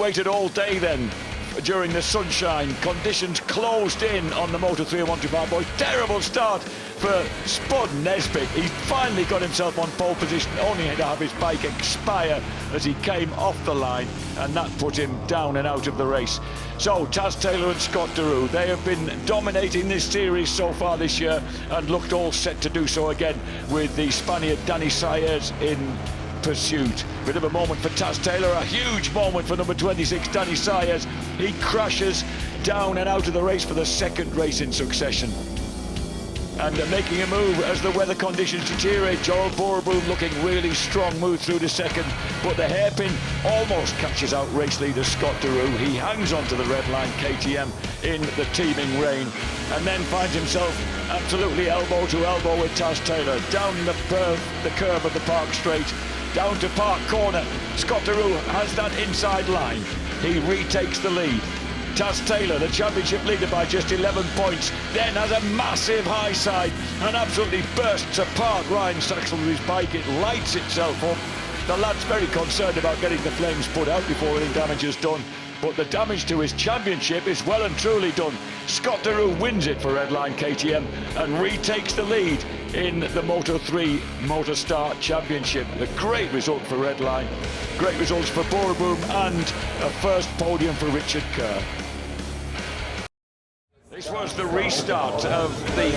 waited all day then during the sunshine. Conditions closed in on the Moto3 and 125 boys. Terrible start for Spud Nesbitt. He finally got himself on pole position, only had to have his bike expire as he came off the line, and that put him down and out of the race. So Taz Taylor and Scott Derue, they have been dominating this series so far this year and looked all set to do so again with the Spaniard Dani Saez in pursuit. Bit of a moment for Taz Taylor, a huge moment for number 26 Dani Saez. He crashes down and out of the race for the second race in succession. And making a move as the weather conditions deteriorate. Joel Boerboom looking really strong, move through to second, but the hairpin almost catches out race leader Scott Derue. He hangs onto the red line KTM in the teeming rain, and then finds himself absolutely elbow to elbow with Taz Taylor down the curve of the Park Straight, down to Park Corner. Scott Derue has that inside line. He retakes the lead. Taz Taylor, the championship leader by just 11 points, then has a massive high side and absolutely bursts apart Ryan Saxel with his bike. It lights itself up. The lad's very concerned about getting the flames put out before any damage is done, but the damage to his championship is well and truly done. Scott Derue wins it for Redline KTM and retakes the lead in the Moto3 Motostar Championship. A great result for Redline, great results for Boerboom, and a first podium for Richard Kerr. This was the restart of the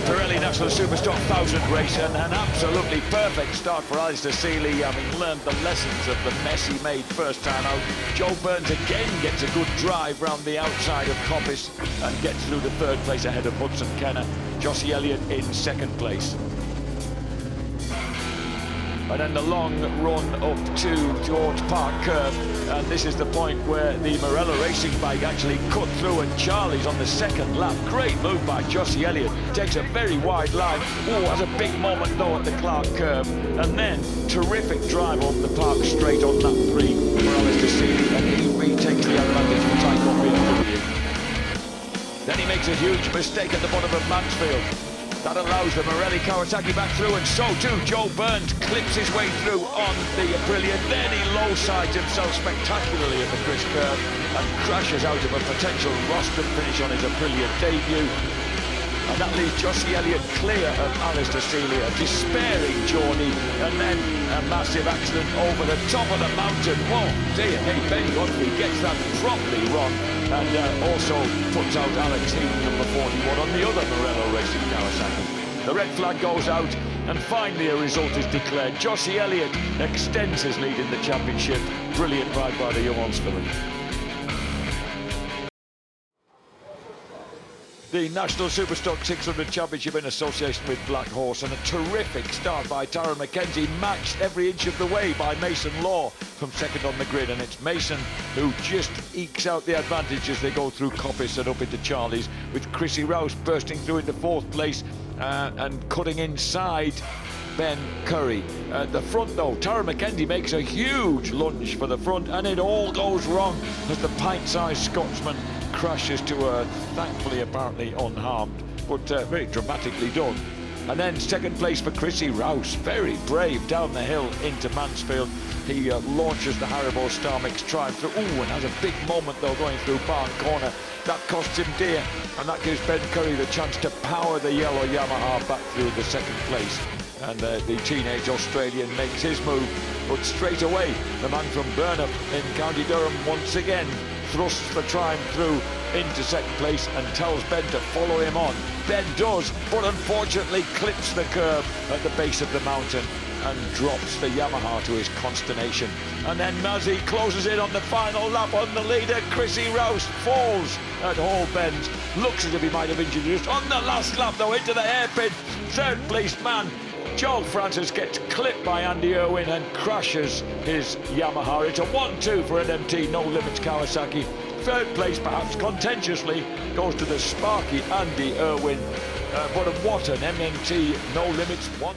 Pirelli National Superstock 1000 race, and an absolutely perfect start for Alistair Seeley, having learned the lessons of the mess he made first time out. Joe Burns again gets a good drive round the outside of Coppice and gets through to third place ahead of Hudson Kenner. Jossie Elliott in second place. And then the long run up to George Park curve, and this is the point where the Morello racing bike actually cut through, and Charlie's on the second lap. Great move by Jossie Elliott, takes a very wide line. Oh, has a big moment though at the Clark curve, and then terrific drive up the Park Straight on lap 3 for Alistair Seeley, and he retakes the advantage for Tyco BMW. Then he makes a huge mistake at the bottom of Mansfield. That allows the Morelli Kawasaki back through, and so too Joe Burns clips his way through on the Aprilia. Then he low-sides himself spectacularly at the Chris curve and crashes out of a potential rostrum finish on his Aprilia debut. And that leaves Jossie Elliott clear of Alistair Seeley, a despairing Geordie, and then a massive accident over the top of the mountain. Whoa, dear me, Ben Godfrey gets that properly wrong, and also puts out Alex Heaton, number 41, on the other Morello Racing Kawasaki. The red flag goes out, and finally a result is declared. Jossie Elliott extends his lead in the championship. Brilliant ride by the young Ulster. The National Superstock 600 Championship in association with Black Horse, and a terrific start by Tyrone McKenzie, matched every inch of the way by Mason Law from second on the grid, and it's Mason who just ekes out the advantage as they go through Coppice and up into Charlie's, with Chrissy Rouse bursting through into fourth place and cutting inside Ben Curry. At the front though, Tyrone McKenzie makes a huge lunge for the front, and it all goes wrong as the pint-sized Scotsman crashes to earth, thankfully apparently unharmed, but very dramatically done. And then second place for Chrissy Rouse, very brave down the hill into Mansfield. He launches the Haribo Star Mix Triumph through, and has a big moment though going through Barn Corner. That costs him dear, and that gives Ben Curry the chance to power the yellow Yamaha back through the second place. And the teenage Australian makes his move, but straight away the man from Burnham in County Durham once again thrusts the Triumph through into second place and tells Ben to follow him on. Ben does, but unfortunately clips the curve at the base of the mountain and drops the Yamaha to his consternation. And then Mazzy closes in on the final lap on the leader. Chrissy Rouse falls at Hall Bends, looks as if he might have injured just on the last lap though, into the hairpin. Third place man Joel Francis gets clipped by Andy Irwin and crashes his Yamaha. It's a 1-2 for NMT No Limits Kawasaki. Third place, perhaps contentiously, goes to the sparky Andy Irwin. But what an MMT No Limits 1-2.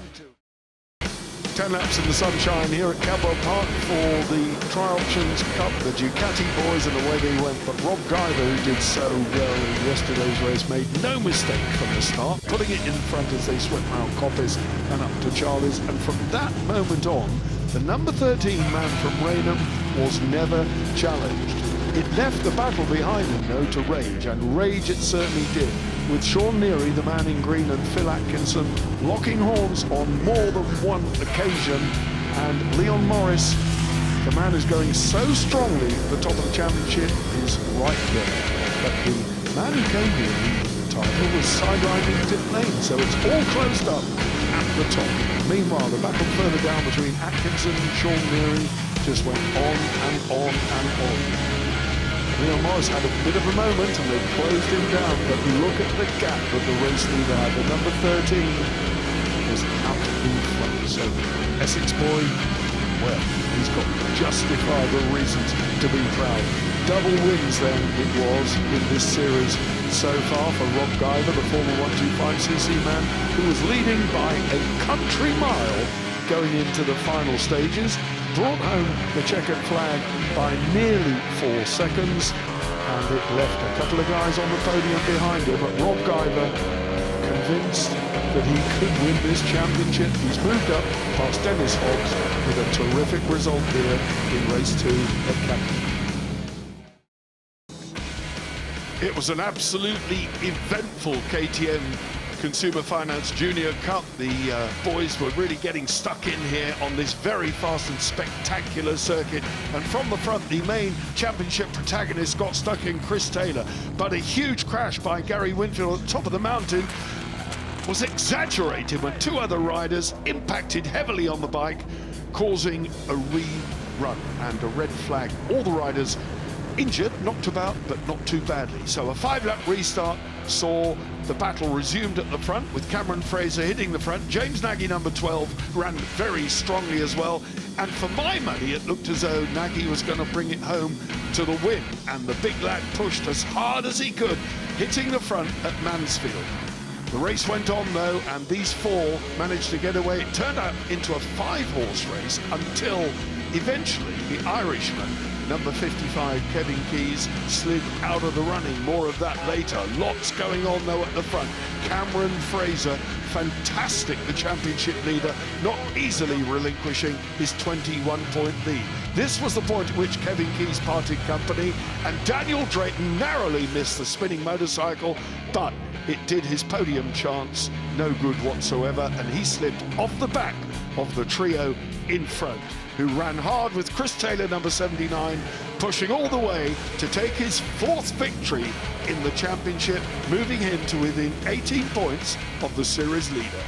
10 laps in the sunshine here at Cadwell Park for the TriOptions Cup. The Ducati boys and the way they went, but Rob Guyver, who did so well in yesterday's race, made no mistake from the start, putting it in front as they swept round Coppice and up to Charlie's. And from that moment on, the number 13 man from Raynham was never challenged. It left the battle behind him, though, to rage, and rage it certainly did, with Sean Neary, the man in green, and Phil Atkinson locking horns on more than one occasion, and Leon Morris, the man who's going so strongly at the top of the championship, is right there. But the man who came here leading the title was sidelining pit lane, so it's all closed up at the top. Meanwhile, the battle further down between Atkinson and Sean Neary just went on and on and on. Leon Morris had a bit of a moment and they closed him down, but look at the gap that the race leader had. The number 13 was out in front. So Essex boy, well, he's got justifiable reasons to be proud. Double wins then it was in this series so far for Rob Guyver, the former 125cc man, who was leading by a country mile going into the final stages. Brought home the checkered flag by nearly 4 seconds, and it left a couple of guys on the podium behind him, but Rob Guyver convinced that he could win this championship. He's moved up past Dennis Hobbs with a terrific result here in race 2 at Cadwell. It was an absolutely eventful KTM Consumer Finance Junior Cup. The boys were really getting stuck in here on this very fast and spectacular circuit, and from the front the main championship protagonist got stuck in Chris Taylor, but a huge crash by Gary Winfield at the top of the mountain was exaggerated when 2 other riders impacted heavily on the bike, causing a rerun and a red flag. All the riders injured, knocked about, but not too badly. So a 5-lap restart saw the battle resumed at the front, with Cameron Fraser hitting the front. James Nagy, number 12, ran very strongly as well, and for my money it looked as though Nagy was going to bring it home to the win, and the big lad pushed as hard as he could, hitting the front at Mansfield. The race went on though, and these 4 managed to get away. It turned out into a 5-horse race until eventually the Irishman, number 55, Kevin Keyes, slid out of the running. More of that later. Lots going on though at the front. Cameron Fraser, fantastic, the championship leader, not easily relinquishing his 21-point lead. This was the point at which Kevin Keyes parted company, and Daniel Drayton narrowly missed the spinning motorcycle, but it did his podium chance no good whatsoever, and he slipped off the back of the trio in front, who ran hard with Chris Taylor, number 79, pushing all the way to take his 4th victory in the championship, moving him to within 18 points of the series leader.